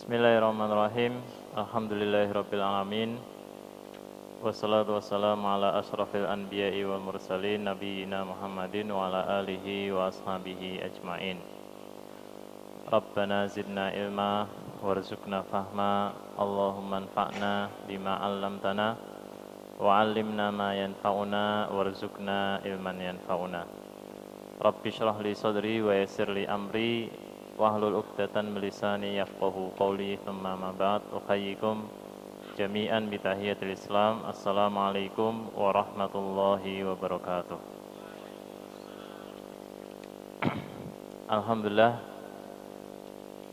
Bismillahirrahmanirrahim. Alhamdulillahirabbil alamin. Wassalatu wassalamu ala asyrafil anbiya'i wal mursalin nabiyina Muhammadin wa ala alihi wa ashabihi ajmain. Rabbana zidna ilma warzuqna fahma. Allahumma anfa'na bima 'allamtana wa 'allimna ma yanfa'una warzuqna ilman yanfa'una. Rabbi shrah li sadri wa yassir li amri wahlul 'uqdatan min lisani yafqahu qawli. Tsumma ma ba'd. Uhayyikum jami'an bi tahiyatil Islam. Assalamualaikum warahmatullahi wabarakatuh. Alhamdulillah,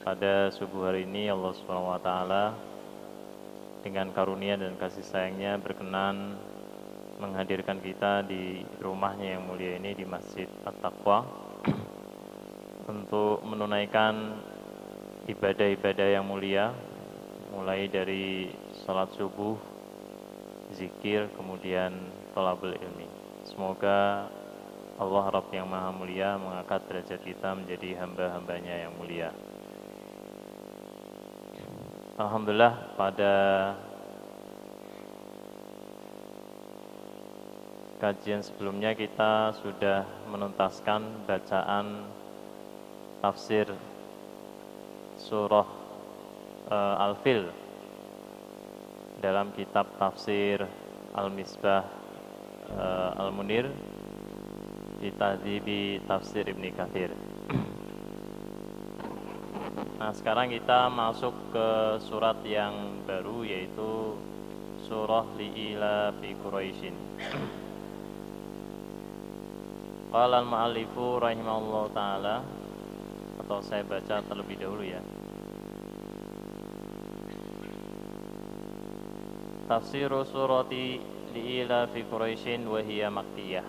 pada subuh hari ini Allah Subhanahu wa taala dengan karunia dan kasih sayangnya berkenan menghadirkan kita di rumahnya yang mulia ini, di Masjid At-Taqwa, untuk menunaikan ibadah-ibadah yang mulia, mulai dari salat subuh, zikir, kemudian thalabul ilmi. Semoga Allah Rabb yang Maha Mulia mengangkat derajat kita menjadi hamba-hambanya yang mulia. Alhamdulillah, pada kajian sebelumnya kita sudah menuntaskan bacaan tafsir surah Al-Fil dalam kitab tafsir Al-Misbah Al-Munir di Tahdzibi Tafsir Ibnu Katsir. Nah, sekarang kita masuk ke surat yang baru, yaitu surah Li'ila-fi Quraisyin. Qala al-mu'allifu rahimahullahu ta'ala, atau saya baca terlebih dahulu ya. Tafsiru surati Li'ila-fi Quraisyin wa hiya makkiyah.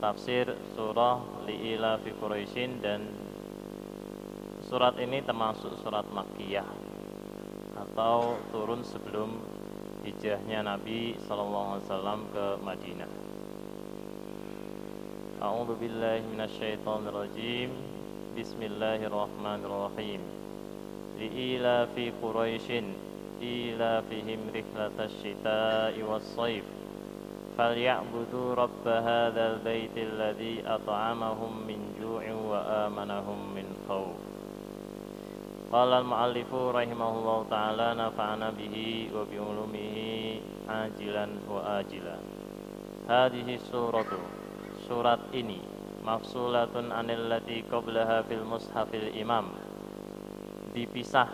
Tafsir surah Li'ila-fi Quraisyin, dan surat ini termasuk surat makkiyah atau turun sebelum hijrahnya Nabi sallallahu alaihi wasallam ke Madinah. A'udzu billahi minasyaitonir rajim. Bismillahirrahmanirrahim. Li'ila-fi Quraisyin ilafihim rihlatasy syita'i was-shayf falya'budu rabb hadzal baitil ladzi at'amahum min ju'in wa amanahum min khawf. Qala al-mu'allifu rahimahullahu ta'ala nafa'ana bihi wa bi ulumihi ajilan wa ajilan. Hadhihi suratu, surat ini, mafsulatun anil lati qablaha fil mushafil imam, dipisah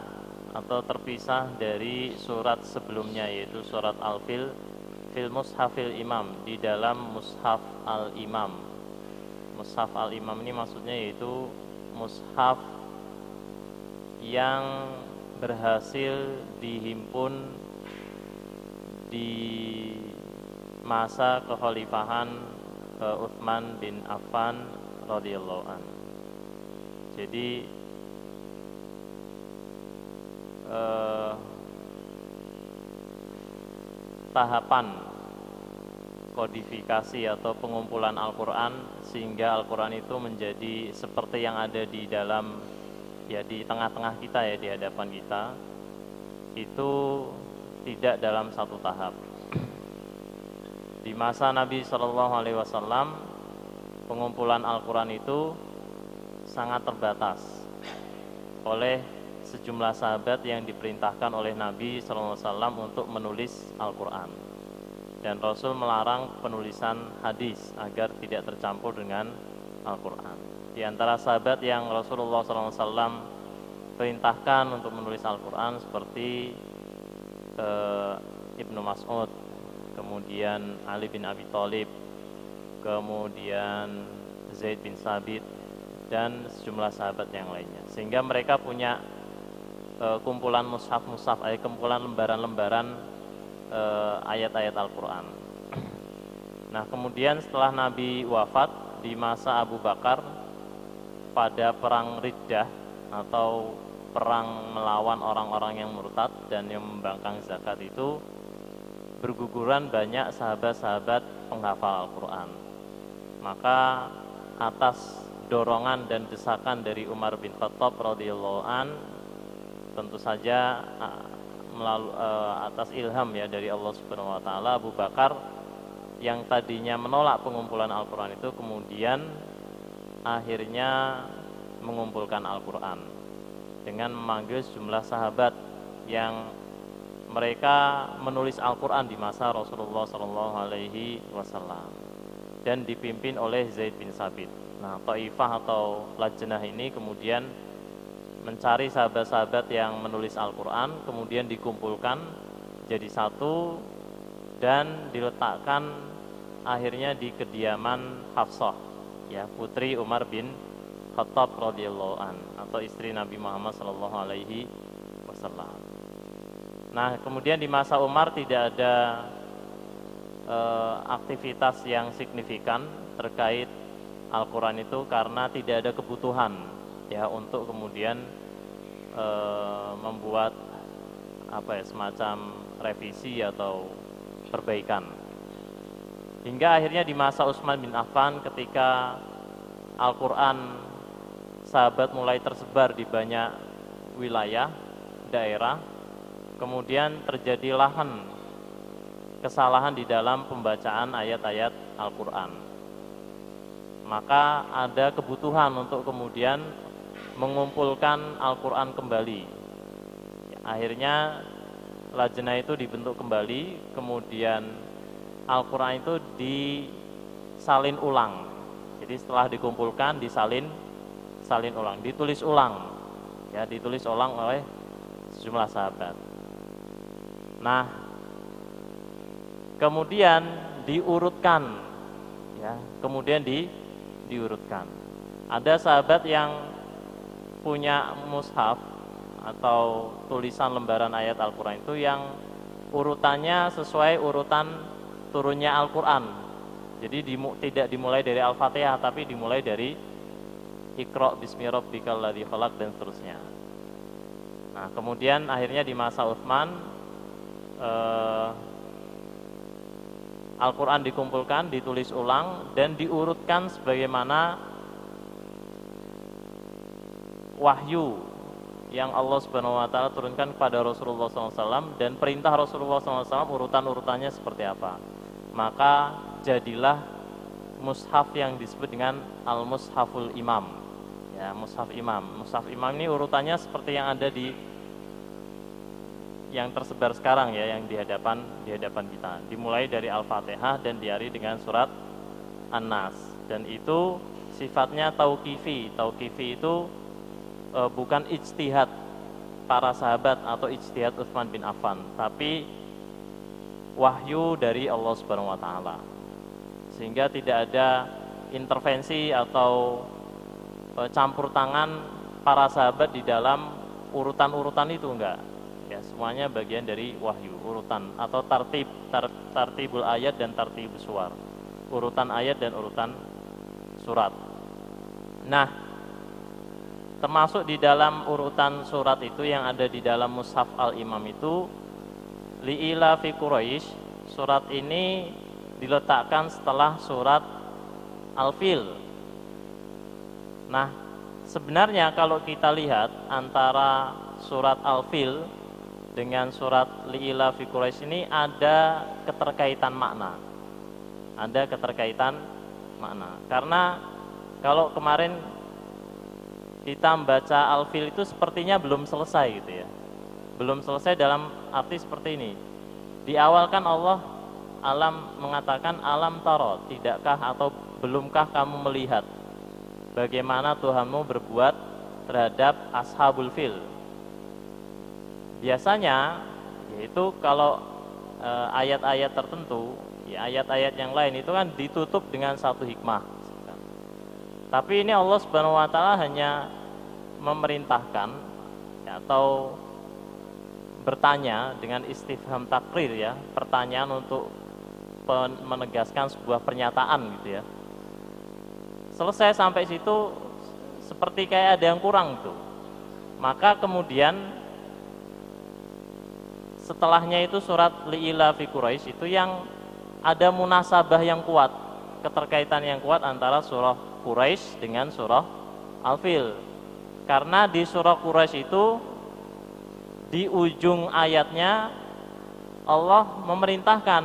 atau terpisah dari surat sebelumnya, yaitu surat Al-Fil, fil mushafil imam, di dalam mushaf al-imam. Mushaf al-imam ini maksudnya yaitu mushaf yang berhasil dihimpun di masa kekhalifahan Utsman bin Affan radhiyallahu an. Jadi tahapan kodifikasi atau pengumpulan Al-Quran sehingga Al-Quran itu menjadi seperti yang ada di dalam, ya, di tengah-tengah kita, ya, di hadapan kita, itu tidak dalam satu tahap. Di masa Nabi SAW, pengumpulan Al-Quran itu sangat terbatas oleh sejumlah sahabat yang diperintahkan oleh Nabi SAW untuk menulis Al-Quran. Dan Rasul melarang penulisan hadis agar tidak tercampur dengan Al-Quran. Di antara sahabat yang Rasulullah SAW perintahkan untuk menulis Al-Quran seperti Ibnu Mas'ud, kemudian Ali bin Abi Thalib, kemudian Zaid bin Sabit, dan sejumlah sahabat yang lainnya. Sehingga mereka punya kumpulan mushaf-mushaf, kumpulan lembaran-lembaran ayat-ayat Al-Quran. Nah, kemudian setelah Nabi wafat di masa Abu Bakar, pada perang Riddah atau perang melawan orang-orang yang murtad dan yang membangkang zakat itu, berguguran banyak sahabat-sahabat penghafal Al-Quran. Maka atas dorongan dan desakan dari Umar bin Khattab radhiyallahu an, tentu saja melalui atas ilham ya dari Allah Subhanahu wa taala, Abu Bakar yang tadinya menolak pengumpulan Al-Qur'an itu kemudian akhirnya mengumpulkan Al-Qur'an dengan memanggil sejumlah sahabat yang mereka menulis Al-Qur'an di masa Rasulullah Shallallahu alaihi wasallam dan dipimpin oleh Zaid bin Sabit. Nah, Taifah atau lajnah ini kemudian mencari sahabat-sahabat yang menulis Al-Qur'an, kemudian dikumpulkan jadi satu dan diletakkan akhirnya di kediaman Hafsah, ya, putri Umar bin Khattab radhiyallahu an, atau istri Nabi Muhammad sallallahu alaihi wasallam. Nah, kemudian di masa Umar tidak ada aktivitas yang signifikan terkait Al-Qur'an itu karena tidak ada kebutuhan ya untuk kemudian membuat semacam revisi atau perbaikan. Hingga akhirnya di masa Utsman bin Affan ketika Al-Qur'an sahabat mulai tersebar di banyak wilayah, daerah, kemudian terjadi kesalahan di dalam pembacaan ayat-ayat Al-Qur'an. Maka ada kebutuhan untuk kemudian mengumpulkan Al-Qur'an kembali. Akhirnya lajnah itu dibentuk kembali, kemudian Al-Qur'an itu disalin ulang. Jadi setelah dikumpulkan disalin ulang, ditulis ulang. Ya, ditulis ulang oleh sejumlah sahabat. Nah, kemudian diurutkan, ya, kemudian diurutkan. Ada sahabat yang punya mushaf atau tulisan lembaran ayat Al-Qur'an itu yang urutannya sesuai urutan turunnya Al-Qur'an. Jadi tidak dimulai dari Al-Fatihah, tapi dimulai dari Iqra bismi rabbikal ladzi khalaq dan seterusnya. Nah, kemudian akhirnya di masa Utsman Al-Qur'an dikumpulkan, ditulis ulang dan diurutkan sebagaimana wahyu yang Allah Subhanahu wa taala turunkan kepada Rasulullah SAW dan perintah Rasulullah SAW urutan-urutannya seperti apa. Maka jadilah mushaf yang disebut dengan Al-Mushaful Imam. Ya, mushaf imam. Mushaf imam ini urutannya seperti yang ada yang tersebar sekarang ya, yang di hadapan kita. Dimulai dari Al-Fatihah dan diakhiri dengan surat An-Nas. Dan itu sifatnya tauqifi. Tauqifi itu bukan ijtihad para sahabat atau ijtihad Utsman bin Affan, tapi wahyu dari Allah Subhanahu wa taala. Sehingga tidak ada intervensi atau campur tangan para sahabat di dalam urutan-urutan itu, enggak. Ya, semuanya bagian dari wahyu, urutan atau tartibul ayat dan tartibus suwar. Urutan ayat dan urutan surat. Nah, termasuk di dalam urutan surat itu yang ada di dalam Mushaf Al-Imam itu li'ila fi Quraisy. Surat ini diletakkan setelah surat Al-Fil. Nah, sebenarnya kalau kita lihat antara surat Al-Fil dengan surat li'ila fi Quraisy ini ada keterkaitan makna. Ada keterkaitan makna. Karena kalau kemarin kita membaca Al-Fil itu sepertinya belum selesai gitu ya. Belum selesai dalam arti seperti ini. Di awal kan Allah mengatakan alam taro, tidakkah atau belumkah kamu melihat bagaimana Tuhanmu berbuat terhadap ashabul fil. Biasanya yaitu kalau ayat-ayat tertentu, ya, ayat-ayat yang lain itu kan ditutup dengan satu hikmah. Tapi ini Allah Subhanahu wa taala hanya memerintahkan ya, atau bertanya dengan istifham takrir ya, pertanyaan untuk menegaskan sebuah pernyataan gitu ya. Selesai sampai situ seperti kayak ada yang kurang tuh. Maka kemudian setelahnya itu surat li'ila fi Quraisy itu yang ada munasabah yang kuat, keterkaitan yang kuat antara surah Quraisy dengan surah Al-Fil. Karena di surah Quraisy itu di ujung ayatnya Allah memerintahkan,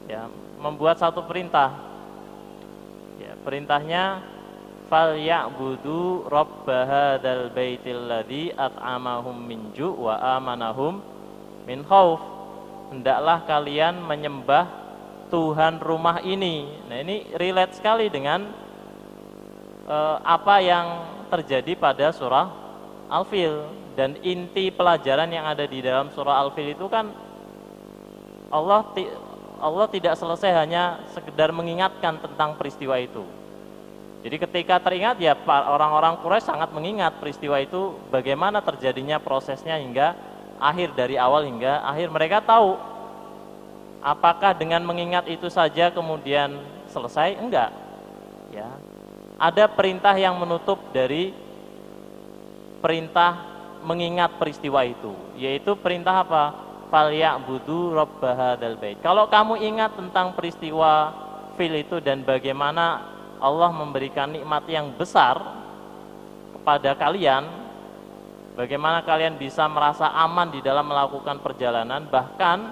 ya, membuat satu perintah. Ya, perintahnya falyabudu rabb hadzal baitil ladzi at'amahum min ju' wa amanahum min khauf. Hendaklah kalian menyembah Tuhan rumah ini. Nah, ini relate sekali dengan apa yang terjadi pada surah Al-Fil, dan inti pelajaran yang ada di dalam surah Al-Fil itu kan Allah tidak selesai hanya sekedar mengingatkan tentang peristiwa itu. Jadi ketika teringat, ya orang-orang Quraisy sangat mengingat peristiwa itu, bagaimana terjadinya prosesnya hingga akhir, dari awal hingga akhir. Mereka tahu apakah dengan mengingat itu saja kemudian selesai? Enggak. Ya. Ada perintah yang menutup dari perintah mengingat peristiwa itu, yaitu perintah apa? Falyabudu rabb hadzal bait. Kalau kamu ingat tentang peristiwa Fil itu dan bagaimana Allah memberikan nikmat yang besar kepada kalian, bagaimana kalian bisa merasa aman di dalam melakukan perjalanan, bahkan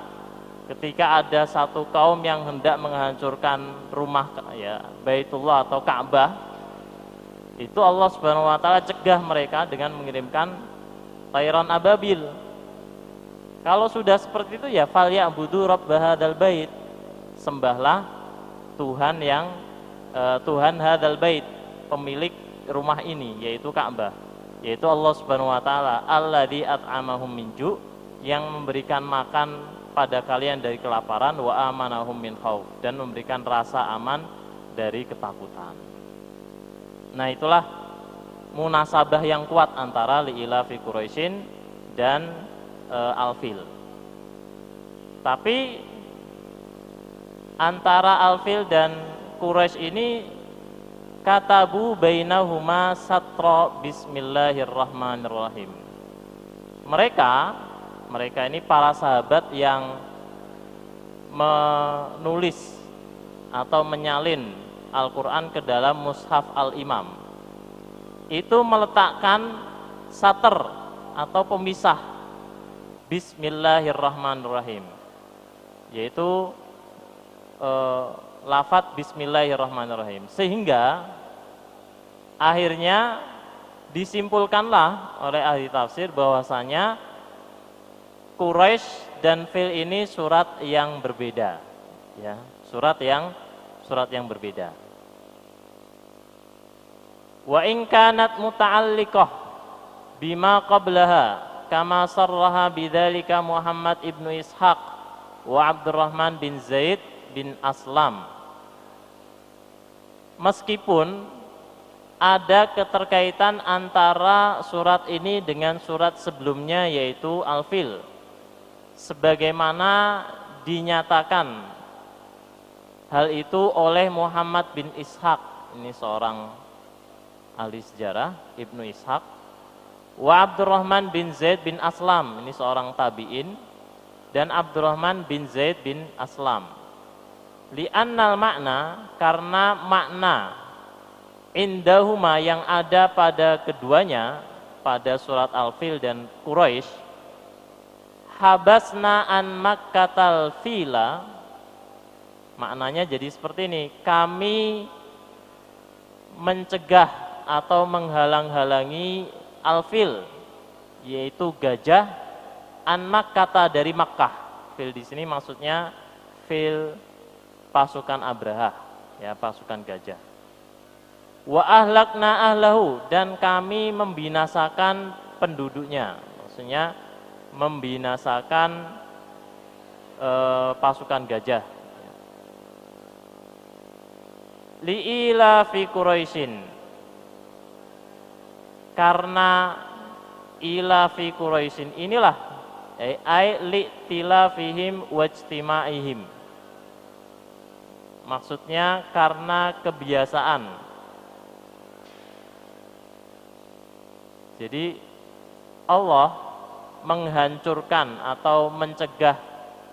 ketika ada satu kaum yang hendak menghancurkan rumah, ya, Baitullah atau Ka'bah, itu Allah Subhanahu wa taala cegah mereka dengan mengirimkan tayran ababil. Kalau sudah seperti itu, ya falyabudu rabb hadzal bait, sembahlah Tuhan yang Tuhan hadzal bait, pemilik rumah ini, yaitu Ka'bah, yaitu Allah Subhanahu wa taala, alladzi at'amahum min ju', yang memberikan makan pada kalian dari kelaparan, wa amanahum min khauf, dan memberikan rasa aman dari ketakutan. Nah, itulah munasabah yang kuat antara li'ilafi Quraisyin dan Al-Fil. Tapi antara Al-Fil dan Quraisy ini katabu bainahuma satra bismillahirrahmanirrahim. Mereka ini para sahabat yang menulis atau menyalin Al-Quran ke dalam mushaf Al-Imam, itu meletakkan sater atau pemisah Bismillahirrahmanirrahim, yaitu lafadz Bismillahirrahmanirrahim, sehingga akhirnya disimpulkanlah oleh ahli tafsir bahwasanya Quraisy dan Fil ini surat yang berbeda, ya, surat yang berbeda. Wa in kanat muta'alliqah bima qablaha kama sarraha bidzalika Muhammad ibnu Ishaq wa Abdurrahman bin Zaid bin Aslam. Meskipun ada keterkaitan antara surat ini dengan surat sebelumnya, yaitu Al-Fil, sebagaimana dinyatakan hal itu oleh Muhammad bin Ishaq, ini seorang ahli sejarah, Ibnu Ishaq, wa Abdurrahman bin Zaid bin Aslam, ini seorang tabi'in, dan Abdurrahman bin Zaid bin Aslam. Li'annal makna, karena makna indahuma yang ada pada keduanya, pada surat Al-Fil dan Quraisy, habasna an makkatal fila, maknanya jadi seperti ini, kami mencegah atau menghalang-halangi Al-Fil, yaitu gajah, an Makkah, dari Makkah. Fil di sini maksudnya fil pasukan Abraha, ya, pasukan gajah. Wa ahlakna ahlahu, dan kami membinasakan penduduknya, maksudnya membinasakan pasukan gajah. Li'ila fi Quraisyin, karena ila fi Quraisyin inilah ai li'tilafihim wajtima'ihim, maksudnya karena kebiasaan. Jadi Allah menghancurkan atau mencegah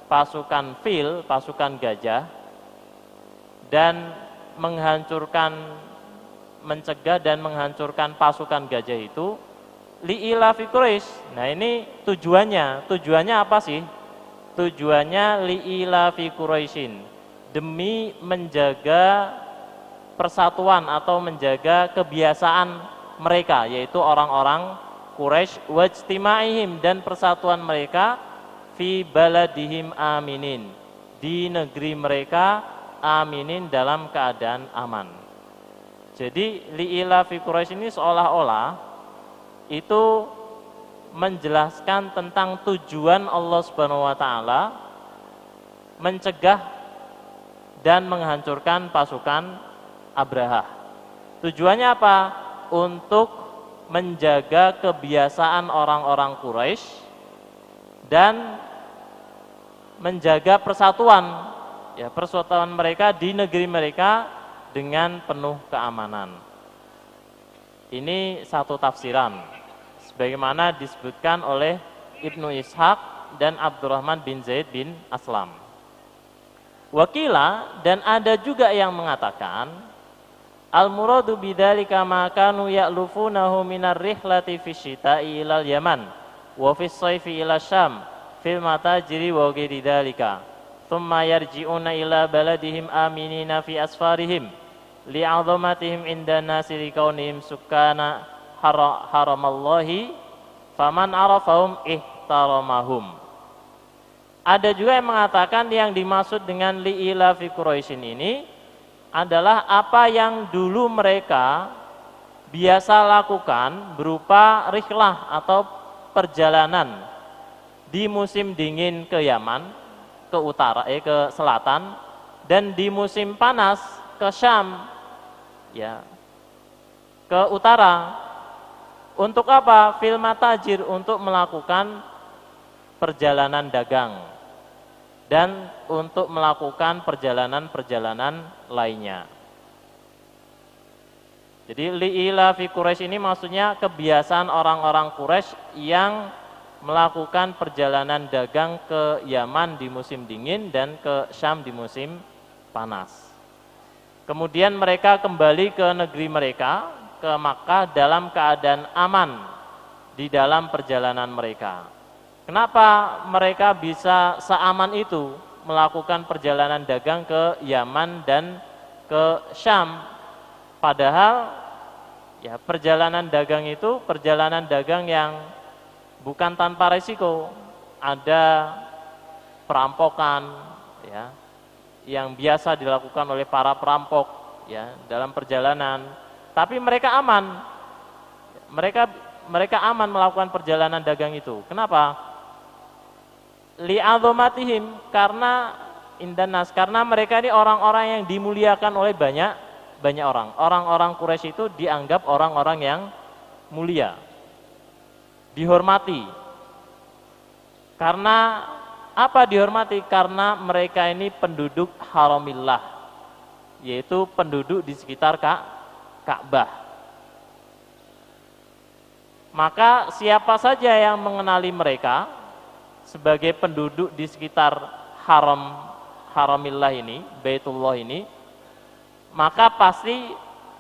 pasukan Fil, pasukan gajah, dan mencegah dan menghancurkan pasukan gajah itu li'ilafi Quraisy. Nah, ini tujuannya. Tujuannya apa sih? Tujuannya li'ilafi Quraisyin, demi menjaga persatuan atau menjaga kebiasaan mereka, yaitu orang-orang Quraisy, wajtimaihim, dan persatuan mereka fi baladihim aminin, di negeri mereka aminin, dalam keadaan aman. Jadi li'ilafi Quraisy ini seolah-olah itu menjelaskan tentang tujuan Allah Subhanahu wa taala mencegah dan menghancurkan pasukan Abraha. Tujuannya apa? Untuk menjaga kebiasaan orang-orang Quraisy dan menjaga persatuan, ya, persatuan mereka di negeri mereka dengan penuh keamanan. Ini satu tafsiran, sebagaimana disebutkan oleh Ibnu Ishaq dan Abdurrahman bin Zaid bin Aslam. Wakila, dan ada juga yang mengatakan, al-muradu bidzalika ma kanu ya'lufunahu minar rihlati fi syita'i ilal Yaman wa fi shayfi ila Syam fil matajiri wa ghairi dzalika thumma yarji'una ila baladihim aminina fi asfarihim li'azamatihim inda nasi likaunihim sukkana haramallahi faman arafahum ihtaramahum. Ada juga yang mengatakan yang dimaksud dengan li'ilafi Quraisyin ini adalah apa yang dulu mereka biasa lakukan berupa rihlah atau perjalanan di musim dingin ke Yaman, ke utara, ke selatan, dan di musim panas ke Syam, ya, ke utara. Untuk apa? Fil matajir, untuk melakukan perjalanan dagang dan untuk melakukan perjalanan-perjalanan lainnya. Jadi li'ilafi Quraisy ini maksudnya kebiasaan orang-orang Quraisy yang melakukan perjalanan dagang ke Yaman di musim dingin dan ke Syam di musim panas. Kemudian mereka kembali ke negeri mereka, ke Makkah, dalam keadaan aman di dalam perjalanan mereka. Kenapa mereka bisa seaman itu melakukan perjalanan dagang ke Yaman dan ke Syam? Padahal ya, perjalanan dagang itu perjalanan dagang yang bukan tanpa risiko. Ada perampokan, ya, yang biasa dilakukan oleh para perampok, ya, dalam perjalanan. Tapi mereka aman. Mereka aman melakukan perjalanan dagang itu. Kenapa? Li'adzomatihim, karena indanas, karena mereka ini orang-orang yang dimuliakan oleh banyak orang. Orang-orang Quraisy itu dianggap orang-orang yang mulia, dihormati. Karena apa dihormati? Karena mereka ini penduduk haramillah, yaitu penduduk di sekitar Ka'bah. Maka siapa saja yang mengenali mereka sebagai penduduk di sekitar haramillah ini, Baitullah ini, maka pasti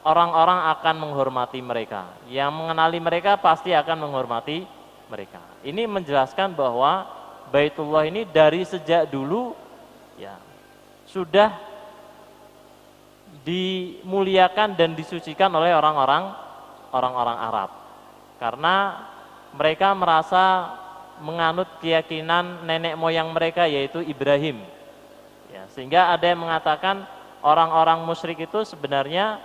orang-orang akan menghormati mereka. Yang mengenali mereka pasti akan menghormati mereka. Ini menjelaskan bahwa Baitullah ini dari sejak dulu, ya, sudah dimuliakan dan disucikan oleh orang-orang Arab. Karena mereka merasa menganut keyakinan nenek moyang mereka, yaitu Ibrahim, ya, sehingga ada yang mengatakan orang-orang musyrik itu sebenarnya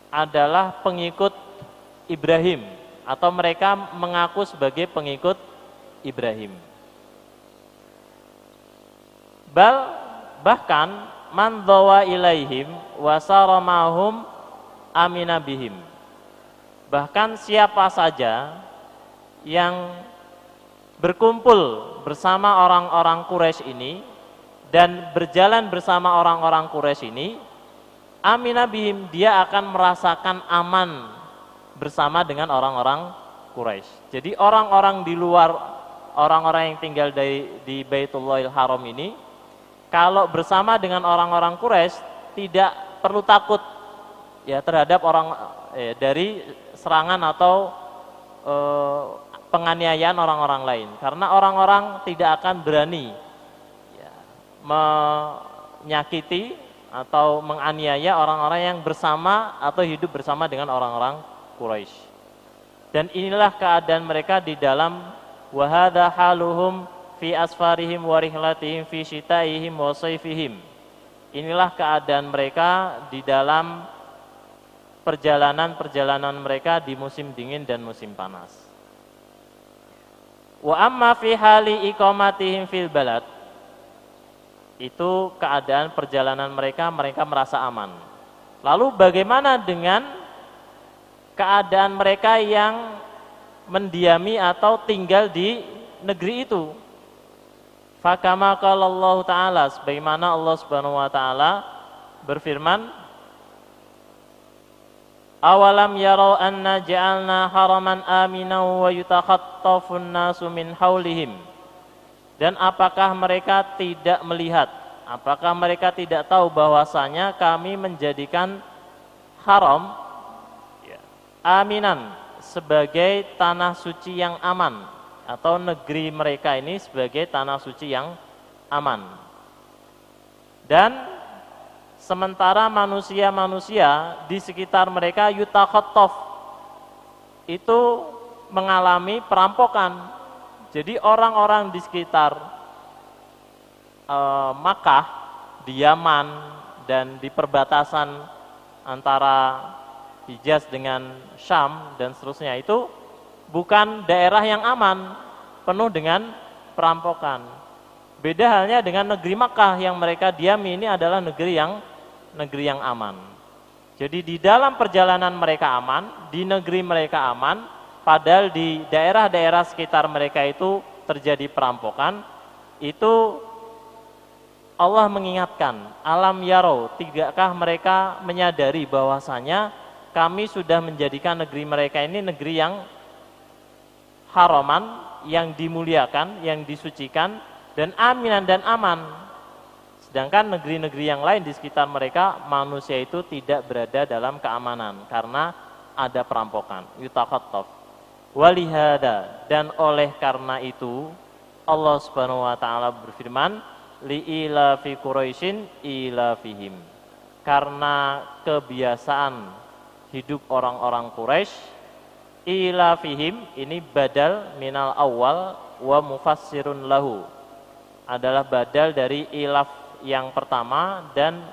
adalah pengikut Ibrahim, atau mereka mengaku sebagai pengikut Ibrahim. Bahkan man dhawa ilaihim wa saramahum amina bihim. Bahkan siapa saja yang berkumpul bersama orang-orang Quraisy ini dan berjalan bersama orang-orang Quraisy ini, amina bihim, dia akan merasakan aman bersama dengan orang-orang Quraisy. Jadi orang-orang di luar, orang-orang yang tinggal di Baitullahil Haram ini, kalau bersama dengan orang-orang Quraisy tidak perlu takut, ya, terhadap dari serangan atau penganiayaan orang-orang lain, karena orang-orang tidak akan berani ya, menyakiti atau menganiaya orang-orang yang bersama atau hidup bersama dengan orang-orang Quraisy. Dan inilah keadaan mereka di dalam wa hadza haluhum fi asfarihim wa rihlatihim fi syitaihim wa sayfihim. Inilah keadaan mereka di dalam perjalanan-perjalanan mereka di musim dingin dan musim panas. Wa amma fi hali iqamatihim fil balad, itu keadaan perjalanan mereka merasa aman. Lalu bagaimana dengan keadaan mereka yang mendiami atau tinggal di negeri itu? Fakama qala Allah Ta'ala, sebagaimana Allah Subhanahu wa taala berfirman, awalam yarau anna ja'alna haraman aminan wa yutakhattafun nasu min haulihim. Dan apakah mereka tidak melihat, apakah mereka tidak tahu bahwasanya kami menjadikan haram aminan sebagai tanah suci yang aman, atau negeri mereka ini sebagai tanah suci yang aman. Dan sementara manusia-manusia di sekitar mereka yutakhattaf, itu mengalami perampokan. Jadi orang-orang di sekitar Makkah, di Yaman, dan di perbatasan antara Hijaz dengan Syam dan seterusnya, itu bukan daerah yang aman, penuh dengan perampokan. Beda halnya dengan negeri Makkah yang mereka diami, ini adalah negeri yang aman. Jadi di dalam perjalanan mereka aman, di negeri mereka aman, padahal di daerah-daerah sekitar mereka itu terjadi perampokan. Itu Allah mengingatkan, alam yarau, tidakkah mereka menyadari bahwasanya kami sudah menjadikan negeri mereka ini negeri yang haraman, yang dimuliakan, yang disucikan, dan aminan dan aman. Sedangkan negeri-negeri yang lain di sekitar mereka, manusia itu tidak berada dalam keamanan karena ada perampokan, yutakhattaf. Walihada, dan oleh karena itu Allah Subhanahu wa taala berfirman, li'ila fi Quraisyin ila fihim. Karena kebiasaan hidup orang-orang Quraisy, ila fihim ini badal minal awal wa mufassirun lahu, adalah badal dari ilaf yang pertama dan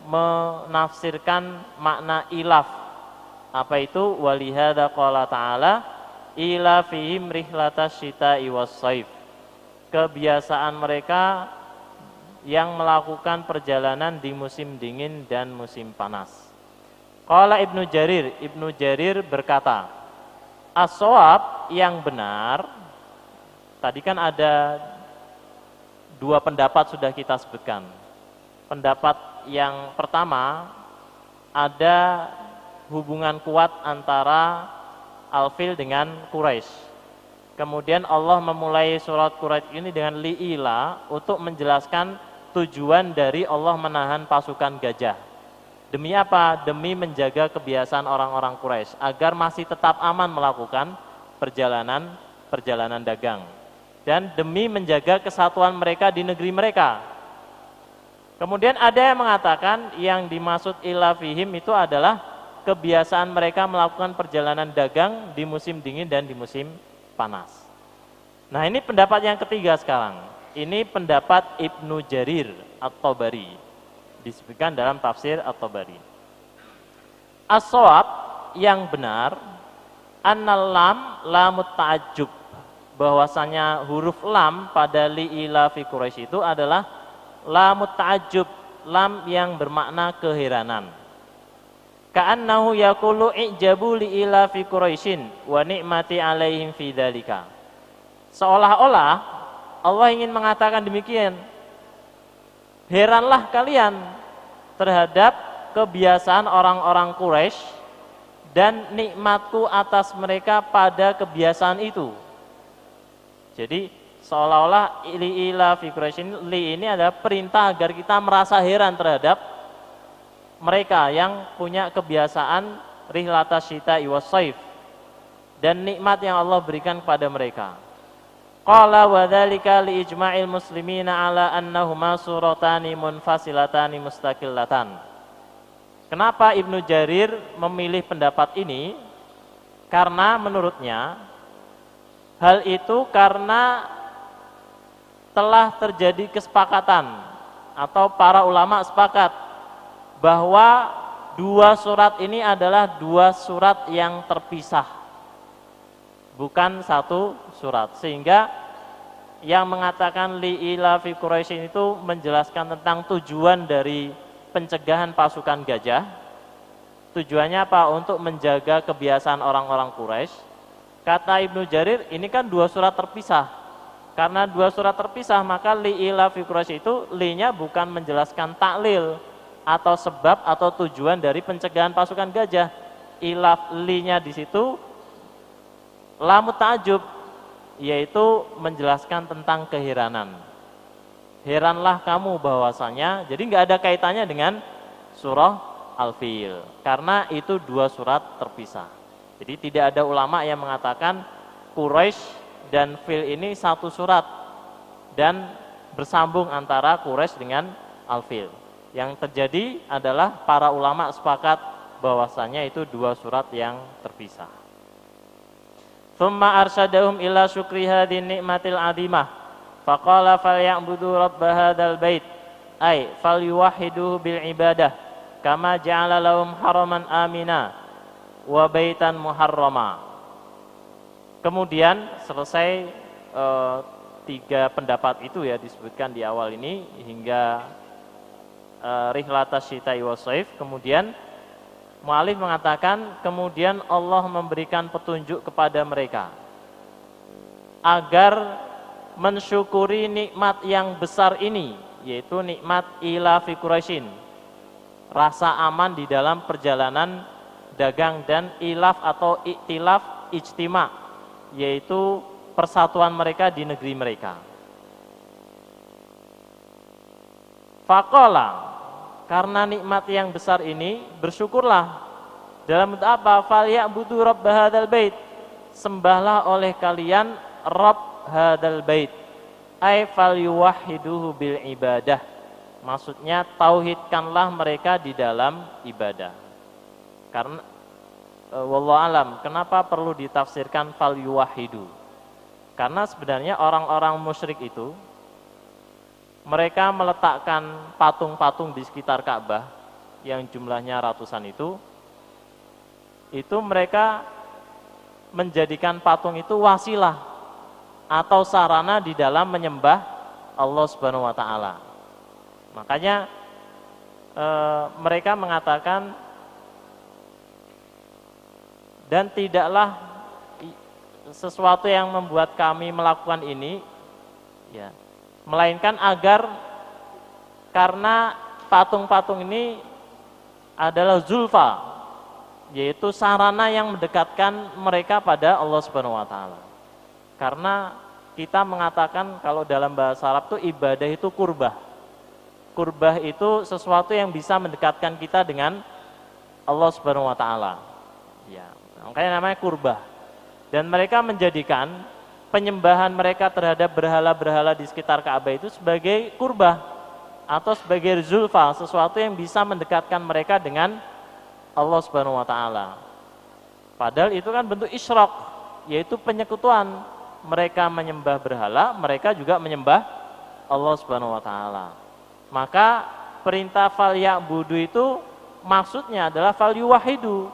menafsirkan makna ilaf. Apa itu? Walihada qala ta'ala ila fihim rihlatas syita'i was saif. Kebiasaan mereka yang melakukan perjalanan di musim dingin dan musim panas. Qala Ibnu Jarir berkata, as-shawab, yang benar, tadi kan ada dua pendapat sudah kita sebutkan. Pendapat yang pertama, ada hubungan kuat antara Al-Fil dengan Quraisy. Kemudian Allah memulai surat Quraisy ini dengan li'ila untuk menjelaskan tujuan dari Allah menahan pasukan gajah. Demi apa? Demi menjaga kebiasaan orang-orang Quraisy agar masih tetap aman melakukan perjalanan dagang, dan demi menjaga kesatuan mereka di negeri mereka. Kemudian ada yang mengatakan yang dimaksud ila fihim itu adalah kebiasaan mereka melakukan perjalanan dagang di musim dingin dan di musim panas. Nah, ini pendapat yang ketiga sekarang. Ini pendapat Ibnu Jarir At-Tabari, disebutkan dalam tafsir At-Tabari. As-shawab, yang benar, annal lam lamut ta'ajjub, bahwasanya huruf lam pada li'ila fi Quraisy itu adalah lamut ta'ajjub, lam yang bermakna keheranan. Ka'annahu yaqulu i'jabu li'ila fi Quraisyin wa ni'mati 'alaihim fi dzalika. Seolah-olah Allah ingin mengatakan demikian. Heranlah kalian terhadap kebiasaan orang-orang Quraisy dan nikmatku atas mereka pada kebiasaan itu. Jadi seolah-olah ila fi Quraisyin, li ini adalah perintah agar kita merasa heran terhadap mereka yang punya kebiasaan rihlatas syita'i was saif, dan nikmat yang Allah berikan kepada mereka. Qala wa dzalika li ijma'il muslimina ala annahuma suratani munfasilatani mustaqillatan. Kenapa Ibnu Jarir memilih pendapat ini? Karena menurutnya hal itu karena telah terjadi kesepakatan atau para ulama sepakat bahwa dua surat ini adalah dua surat yang terpisah, bukan satu surat. Sehingga yang mengatakan li'ila fi Quraisyin itu menjelaskan tentang tujuan dari pencegahan pasukan gajah. Tujuannya apa? Untuk menjaga kebiasaan orang-orang Quraisy. Kata Ibnu Jarir, ini kan dua surat terpisah. Karena dua surat terpisah, maka li'ila fi Quraisy itu li-nya bukan menjelaskan taklil atau sebab atau tujuan dari pencegahan pasukan gajah. Ilaf li-nya di situ lamu ta'jub, yaitu menjelaskan tentang keheranan. Heranlah kamu bahwasanya, jadi nggak ada kaitannya dengan surah Al-Fil, karena itu dua surat terpisah. Jadi tidak ada ulama yang mengatakan Quraisy dan Fil ini satu surat dan bersambung antara Quraisy dengan Al-Fil. Yang terjadi adalah para ulama sepakat bahwasanya itu dua surat yang terpisah. Thumma arsyadahum ila syukri hadhin ni'matil adimah faqala falya'budu rabb hadzal bait ay falyuwahhiduhu bil ibadah kama ja'ala lahum haraman amina wa baitan muharrama. Kemudian selesai tiga pendapat itu ya disebutkan di awal ini hingga rihlatas syita'i was-shaif. Kemudian mu'allif mengatakan kemudian Allah memberikan petunjuk kepada mereka agar mensyukuri nikmat yang besar ini, yaitu nikmat ila fi Quraisyin, rasa aman di dalam perjalanan dagang, dan ilaf atau iktilaf ijtima, yaitu persatuan mereka di negeri mereka. Faqala, karena nikmat yang besar ini bersyukurlah. Dalam bentuk apa? Falya'budu rabb hadzal bait, sembahlah oleh kalian rabb hadzal bait, ay falyuwahhiduhu bil ibadah, maksudnya tauhidkanlah mereka di dalam ibadah. Karena wallahu alam, kenapa perlu ditafsirkan falyuwahhidu? Karena sebenarnya orang-orang musyrik itu mereka meletakkan patung-patung di sekitar Ka'bah yang jumlahnya ratusan itu mereka menjadikan patung itu wasilah atau sarana di dalam menyembah Allah Subhanahu wa taala. Makanya mereka mengatakan, dan tidaklah sesuatu yang membuat kami melakukan ini ya, melainkan agar karena patung-patung ini adalah zulfa, yaitu sarana yang mendekatkan mereka pada Allah Subhanahu wa taala. Karena kita mengatakan kalau dalam bahasa Arab itu ibadah itu kurbah. Kurbah itu sesuatu yang bisa mendekatkan kita dengan Allah Subhanahu wa taala. Ya, makanya namanya kurbah. Dan mereka menjadikan penyembahan mereka terhadap berhala-berhala di sekitar Ka'bah itu sebagai kurbah atau sebagai zulfa, sesuatu yang bisa mendekatkan mereka dengan Allah Subhanahu wa taala. Padahal itu kan bentuk isyrak, yaitu penyekutuan. Mereka menyembah berhala, mereka juga menyembah Allah Subhanahu wa taala. Maka perintah falya'budu itu maksudnya adalah falyuwahhidu.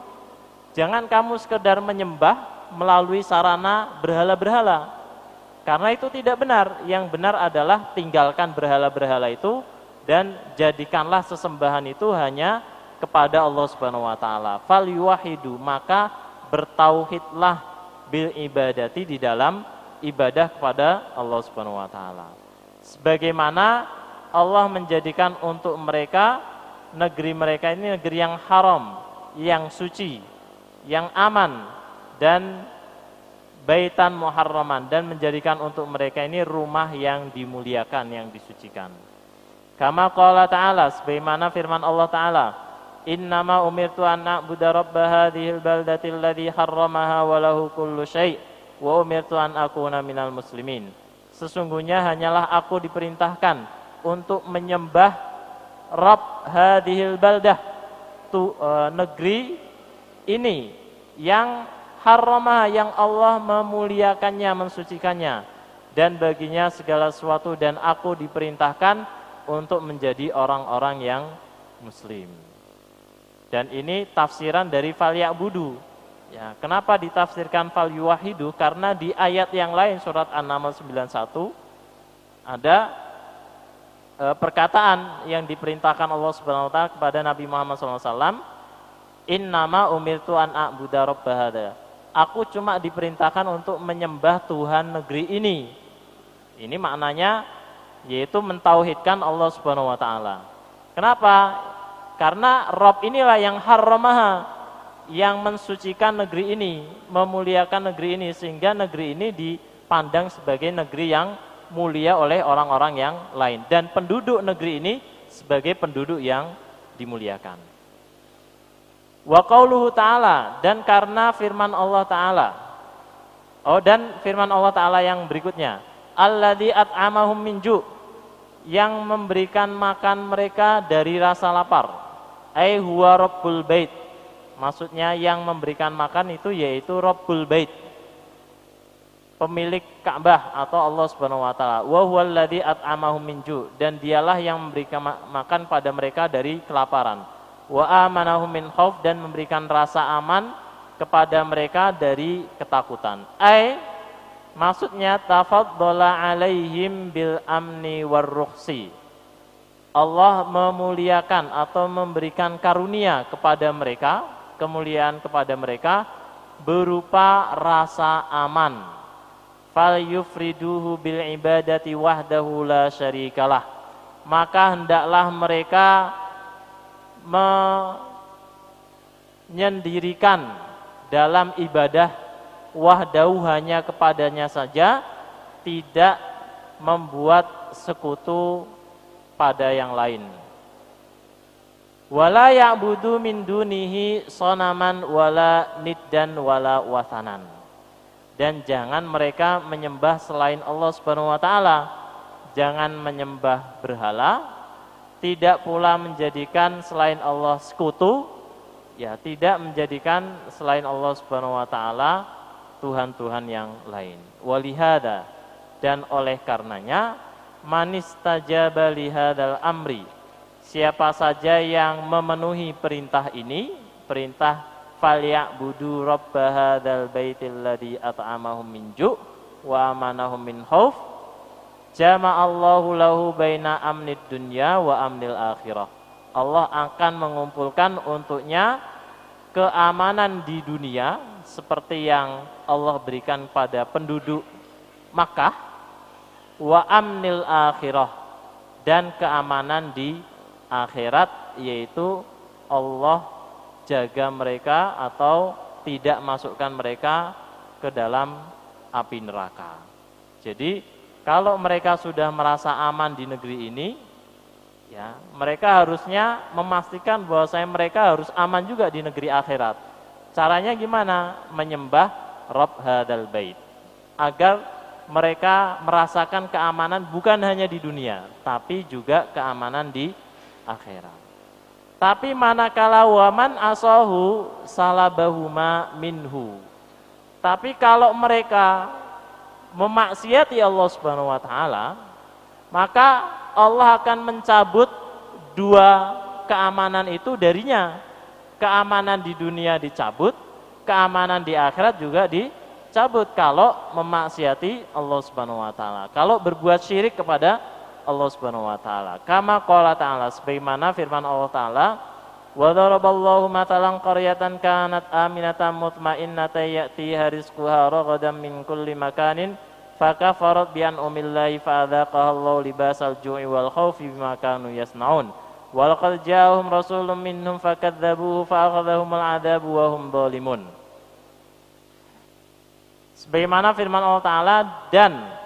Jangan kamu sekedar menyembah melalui sarana berhala-berhala, karena itu tidak benar. Yang benar adalah tinggalkan berhala-berhala itu dan jadikanlah sesembahan itu hanya kepada Allah Subhanahu wa taala. Falyuwahhidu, maka bertauhidlah bil ibadati, di dalam ibadah kepada Allah Subhanahu wa taala. Sebagaimana Allah menjadikan untuk mereka negeri mereka ini negeri yang haram, yang suci, yang aman, dan baitan muharraman, dan menjadikan untuk mereka ini rumah yang dimuliakan, yang disucikan. Kama qala ta'ala, sebagaimana firman Allah taala, Innama umirtu an a'budu rabba hadhil baldati alladhi harramaha wa lahu kullu syai' wa umirtu an akuna minal muslimin. Sesungguhnya hanyalah aku diperintahkan untuk menyembah Rabb hadhil baldah, negeri ini yang harramaha, yang Allah memuliakannya, mensucikannya, dan baginya segala sesuatu, dan aku diperintahkan untuk menjadi orang-orang yang muslim. Dan ini tafsiran dari fal ya'budu. Ya, kenapa ditafsirkan fal yuwahidu? Karena di ayat yang lain surat An-Naml 91 ada perkataan yang diperintahkan Allah Subhanahu wa taala kepada Nabi Muhammad SAW, innama umirtu an a'budu rabb hadza. Aku cuma diperintahkan untuk menyembah Tuhan negeri ini. Ini maknanya yaitu mentauhidkan Allah Subhanahu wa taala. Kenapa? Karena Rabb inilah yang harramaha, yang mensucikan negeri ini, memuliakan negeri ini, sehingga negeri ini dipandang sebagai negeri yang mulia oleh orang-orang yang lain, dan penduduk negeri ini sebagai penduduk yang dimuliakan. Wa qauluhu ta'ala, dan karena firman Allah Ta'ala. Dan firman Allah Ta'ala yang berikutnya, alladzi at'amahum min ju', yang memberikan makan mereka dari rasa lapar. Ai huwa rabbul bait. Maksudnya yang memberikan makan itu yaitu Rabbul Bait, pemilik Ka'bah atau Allah Subhanahu wa taala. Wa huwal ladzi at'amahum min ju', dan dialah yang memberikan makan pada mereka dari kelaparan. Wa amanahum min khauf, dan memberikan rasa aman kepada mereka dari ketakutan. Maksudnya tafaddala alaihim bil amni war rukhsi. Allah memuliakan atau memberikan karunia kepada mereka, kemuliaan kepada mereka berupa rasa aman. Fal yufriduhu bil ibadati wahdahu la syarikalah. Maka hendaklah mereka menyendirikan dalam ibadah wahdahu, hanya kepadanya saja, tidak membuat sekutu pada yang lain. Wala ya'budu min dunihi sonaman wala niddan wala wathanan. Dan jangan mereka menyembah selain Allah Subhanahu wa taala. Jangan menyembah berhala, tidak pula menjadikan selain Allah sekutu, ya, tidak menjadikan selain Allah Subhanahu wa taala tuhan-tuhan yang lain. Walihada, dan oleh karenanya, manistajaba lihadal amri, siapa saja yang memenuhi perintah ini, perintah falya'budu rabba hadzal baitil ladzi at'amahum min ju' wa amanahum min khauf, jama'allahu lahu baina amnid dunya wa amnil akhirah. Allah akan mengumpulkan untuknya keamanan di dunia seperti yang Allah berikan pada penduduk Makkah, wa amnil akhirah, dan keamanan di akhirat, yaitu Allah jaga mereka atau tidak masukkan mereka ke dalam api neraka. Jadi kalau mereka sudah merasa aman di negeri ini, ya, mereka harusnya memastikan bahwasanya mereka harus aman juga di negeri akhirat. Caranya gimana? Menyembah Rabb hadzal bait, agar mereka merasakan keamanan bukan hanya di dunia, tapi juga keamanan di akhirat. Tapi manakala waman asahu salabahuma minhu. Tapi kalau mereka memaksiati Allah Subhanahu wa taala, maka Allah akan mencabut dua keamanan itu darinya. Keamanan di dunia dicabut, keamanan di akhirat juga dicabut kalau memaksiati Allah Subhanahu wa taala. Kalau berbuat syirik kepada Allah Subhanahu wa taala. Kama qala ta'ala, sebagaimana firman Allah taala, wa daraballahu matalan qaryatan kanat aminatan mutmainnatan ya'tiha rizquha ragadan min kulli makanin fakafarat bi an'amillahi fa'adzaqaha Allahu libasal ju'i wal khaufi bima kanu yasnaun. Wa laqad ja'ahum rasulun minhum fakadzabuhu fa'akhadhahumul 'adzabu wa hum dhalimun. Sebagaimana firman Allah taala, dan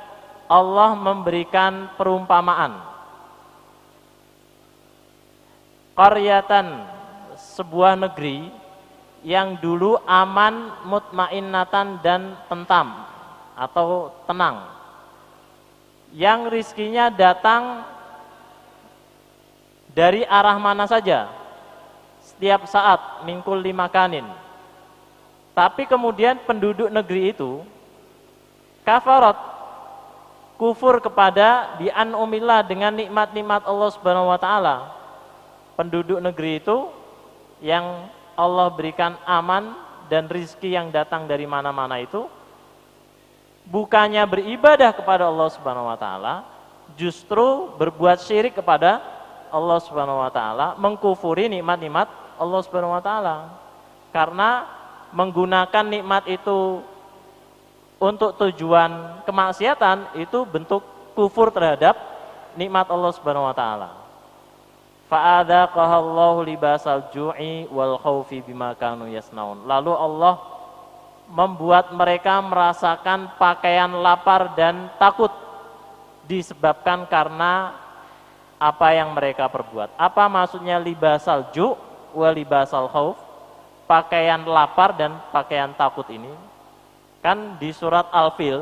Allah memberikan perumpamaan. Qaryatan, sebuah negeri yang dulu aman, mutmainnatan dan tentam atau tenang, yang rizkinya datang dari arah mana saja, setiap saat, mingkul limakanin. Tapi kemudian penduduk negeri itu kafarat, kufur kepada bi'an'umillah, dengan nikmat-nikmat Allah Subhanahu wa taala. Penduduk negeri itu yang Allah berikan aman dan rizki yang datang dari mana-mana itu, bukannya beribadah kepada Allah Subhanahu wa taala, justru berbuat syirik kepada Allah Subhanahu wa taala, mengkufuri nikmat-nikmat Allah Subhanahu wa taala. Karena menggunakan nikmat itu untuk tujuan kemaksiatan itu bentuk kufur terhadap nikmat Allah Subhanahu wa taala. Fa'adzaqahallahu libasal ju'i wal khaufi bima kanu yasnaun. Lalu Allah membuat mereka merasakan pakaian lapar dan takut disebabkan karena apa yang mereka perbuat. Apa maksudnya libasal ju' wa libasal khauf? Pakaian lapar dan pakaian takut ini. Kan di surat Al-Fil,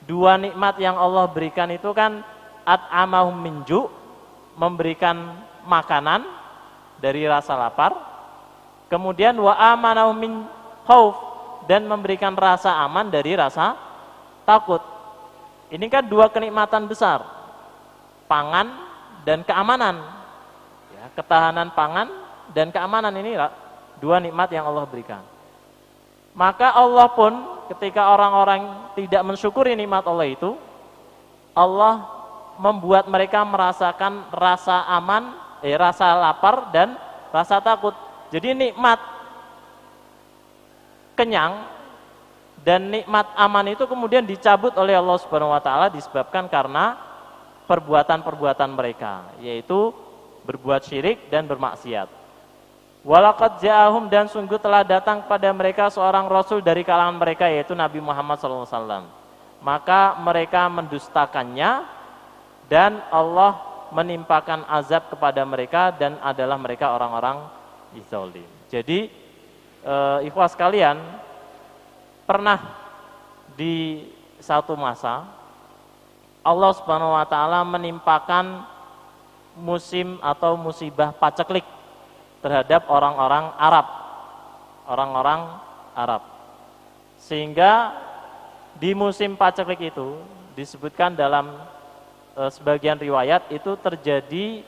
dua nikmat yang Allah berikan itu kan at'amahum min ju', memberikan makanan dari rasa lapar. Kemudian wa amanahum min khauf, dan memberikan rasa aman dari rasa takut. Ini kan dua kenikmatan besar, pangan dan keamanan. Ya, ketahanan pangan dan keamanan ini dua nikmat yang Allah berikan. Maka Allah pun ketika orang-orang tidak mensyukuri nikmat Allah itu, Allah membuat mereka merasakan rasa aman, rasa lapar dan rasa takut. Jadi nikmat kenyang dan nikmat aman itu kemudian dicabut oleh Allah Subhanahu wa taala disebabkan karena perbuatan-perbuatan mereka, yaitu berbuat syirik dan bermaksiat. Walaqad ja'ahum, dan sungguh telah datang pada mereka seorang rasul dari kalangan mereka, yaitu Nabi Muhammad SAW. Maka mereka mendustakannya dan Allah menimpakan azab kepada mereka, dan adalah mereka orang-orang zalim. Jadi ikhwas sekalian, pernah di satu masa Allah Subhanahu wa taala menimpakan musim atau musibah paceklik terhadap orang-orang Arab. Sehingga di musim paceklik itu disebutkan dalam sebagian riwayat itu terjadi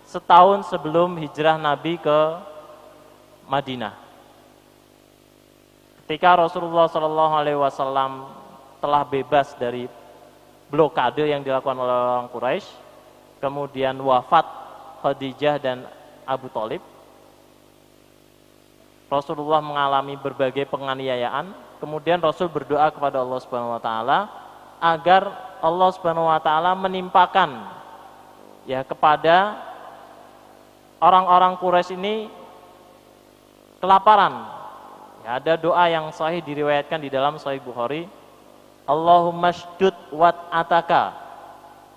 setahun sebelum hijrah Nabi ke Madinah. Ketika Rasulullah SAW telah bebas dari blokade yang dilakukan oleh orang Quraisy, kemudian wafat Khadijah dan Abu Thalib, Rasulullah mengalami berbagai penganiayaan. Kemudian Rasul berdoa kepada Allah Subhanahu wa taala agar Allah Subhanahu wa taala menimpakan ya kepada orang-orang Quraisy ini kelaparan. Ya, ada doa yang sahih diriwayatkan di dalam Sahih Bukhari, Allahumma shdud wat'ataka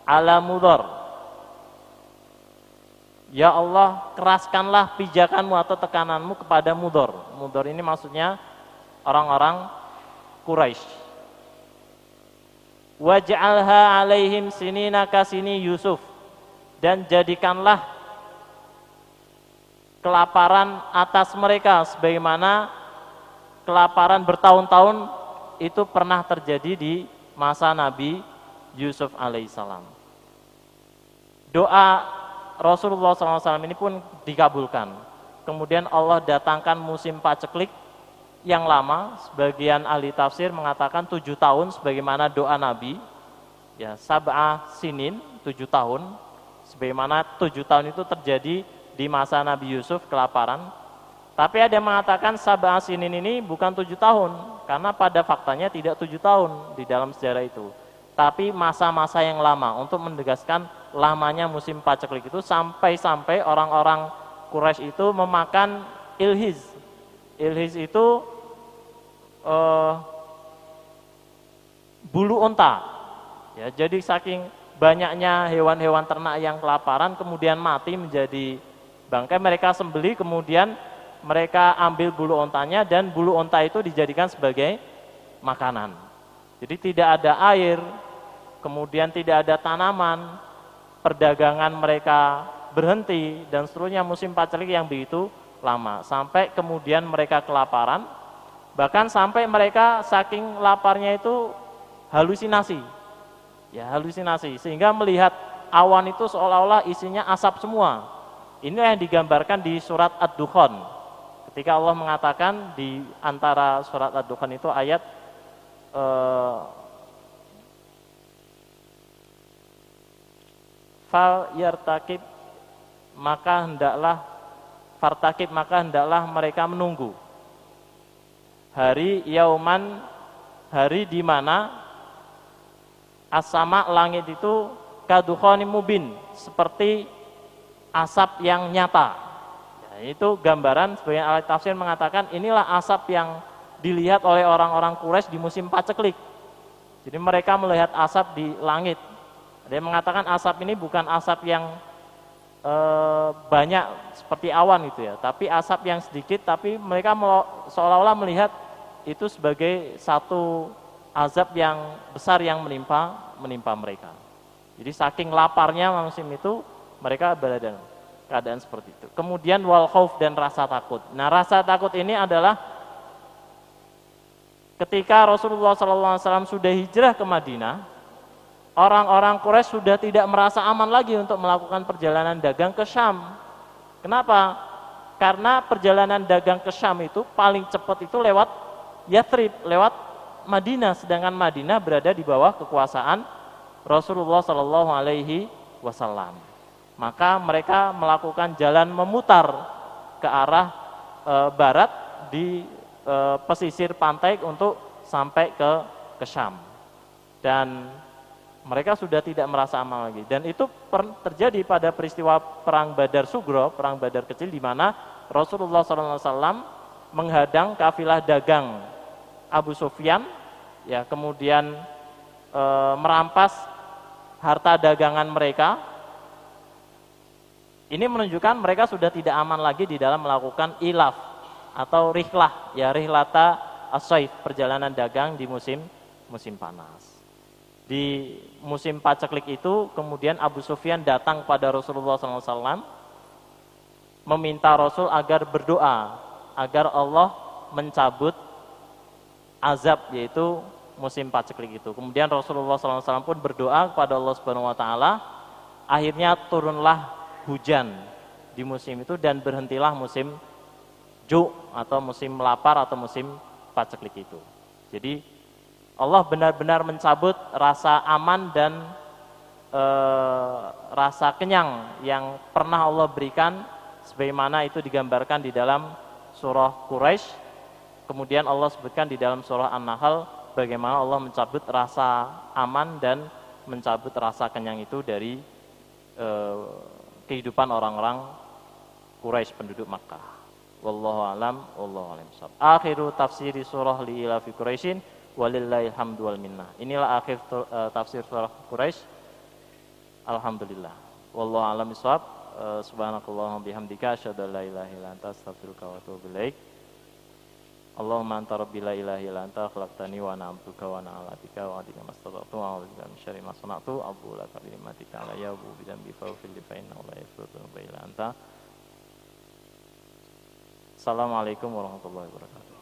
ala mudhar. Ya Allah, keraskanlah pijakanmu atau tekananmu kepada Mudhar. Mudhar ini maksudnya orang-orang Quraisy. Waj'alha alaihim sinina kasini Yusuf, dan jadikanlah kelaparan atas mereka sebagaimana kelaparan bertahun-tahun itu pernah terjadi di masa Nabi Yusuf alaihissalam. Doa Rasulullah SAW ini pun dikabulkan. Kemudian Allah datangkan musim paceklik yang lama. Sebagian ahli tafsir mengatakan 7 tahun sebagaimana doa Nabi. Ya, sab'ah sinin, 7 tahun. Sebagaimana 7 tahun itu terjadi di masa Nabi Yusuf kelaparan. Tapi ada yang mengatakan sab'ah sinin ini bukan 7 tahun, karena pada faktanya tidak 7 tahun di dalam sejarah itu. Tapi masa-masa yang lama, untuk menegaskan lamanya musim paceklik itu, sampai-sampai orang-orang Quraisy itu memakan ilhiz. Ilhiz itu bulu unta. Ya, jadi saking banyaknya hewan-hewan ternak yang kelaparan kemudian mati menjadi bangkai mereka sembeli, kemudian mereka ambil bulu ontanya dan bulu onta itu dijadikan sebagai makanan. Jadi tidak ada air, kemudian tidak ada tanaman, perdagangan mereka berhenti dan seterusnya musim paceklik yang begitu lama sampai kemudian mereka kelaparan, bahkan sampai mereka saking laparnya itu halusinasi. Ya, halusinasi sehingga melihat awan itu seolah-olah isinya asap semua. Ini yang digambarkan di surat Ad-Dukhan. Ketika Allah mengatakan di antara surat Ad-Dukhan itu ayat fal yartakib maka hendaklah mereka menunggu hari yauman, hari di mana as-sama langit itu kadukhanim mubin, seperti asap yang nyata. Ya, itu gambaran sebagian ahli tafsir mengatakan inilah asap yang dilihat oleh orang-orang Quraisy di musim paceklik. Jadi mereka melihat asap di langit. Ada yang mengatakan asap ini bukan asap yang banyak seperti awan itu ya, tapi asap yang sedikit, tapi mereka seolah-olah melihat itu sebagai satu azab yang besar yang menimpa mereka. Jadi saking laparnya musim itu mereka berada dalam keadaan seperti itu. Kemudian wal khauf dan rasa takut. Nah, rasa takut ini adalah ketika Rasulullah SAW sudah hijrah ke Madinah, orang-orang Quraisy sudah tidak merasa aman lagi untuk melakukan perjalanan dagang ke Syam. Kenapa? Karena perjalanan dagang ke Syam itu paling cepat itu lewat Yathrib, lewat Madinah, sedangkan Madinah berada di bawah kekuasaan Rasulullah Shallallahu Alaihi Wasallam. Maka mereka melakukan jalan memutar ke arah barat di pesisir pantai untuk sampai ke Syam. Dan mereka sudah tidak merasa aman lagi. Dan itu terjadi pada peristiwa perang Badar Sugro, perang Badar kecil, di mana Rasulullah SAW menghadang kafilah dagang Abu Sufyan, ya, kemudian merampas harta dagangan mereka. Ini menunjukkan mereka sudah tidak aman lagi di dalam melakukan ilaf atau rihlah, ya, rihlata as-saif, perjalanan dagang di musim panas. Di musim paceklik itu kemudian Abu Sufyan datang pada Rasulullah SAW meminta Rasul agar berdoa agar Allah mencabut azab, yaitu musim paceklik itu. Kemudian Rasulullah SAW pun berdoa kepada Allah Subhanahu Wa Taala. Akhirnya turunlah hujan di musim itu dan berhentilah musim ju atau musim lapar atau musim paceklik itu. Jadi Allah benar-benar mencabut rasa aman dan rasa kenyang yang pernah Allah berikan, sebagaimana itu digambarkan di dalam surah Quraisy. Kemudian Allah sebutkan di dalam surah An-Nahl bagaimana Allah mencabut rasa aman dan mencabut rasa kenyang itu dari kehidupan orang-orang Quraisy penduduk Makkah. Wallahu alam, wallahu alam. Akhiru tafsiri surah li ila fi Quraisyin walillahil hamdu wal minnah. Inilah akhir tafsir surah Quraisy. Alhamdulillah. Wallahu alam bisawab. Subhanakallahumma bihamdika asyhadu an la ilaha illa anta astaghfiruka wa atubu ilaik. Allahumma anta rabbi la ilaha illa anta khalaqtani wa ana abduka wa ana ala ahdika wa ahdika mastata'tu wa a'udzu bika min syarri ma sana'tu abu laka bi ni'matika alayya wa bi dhanbi faghfir li fa innahu la yaghfiru dzunuba illa anta. Assalamualaikum warahmatullahi wabarakatuh.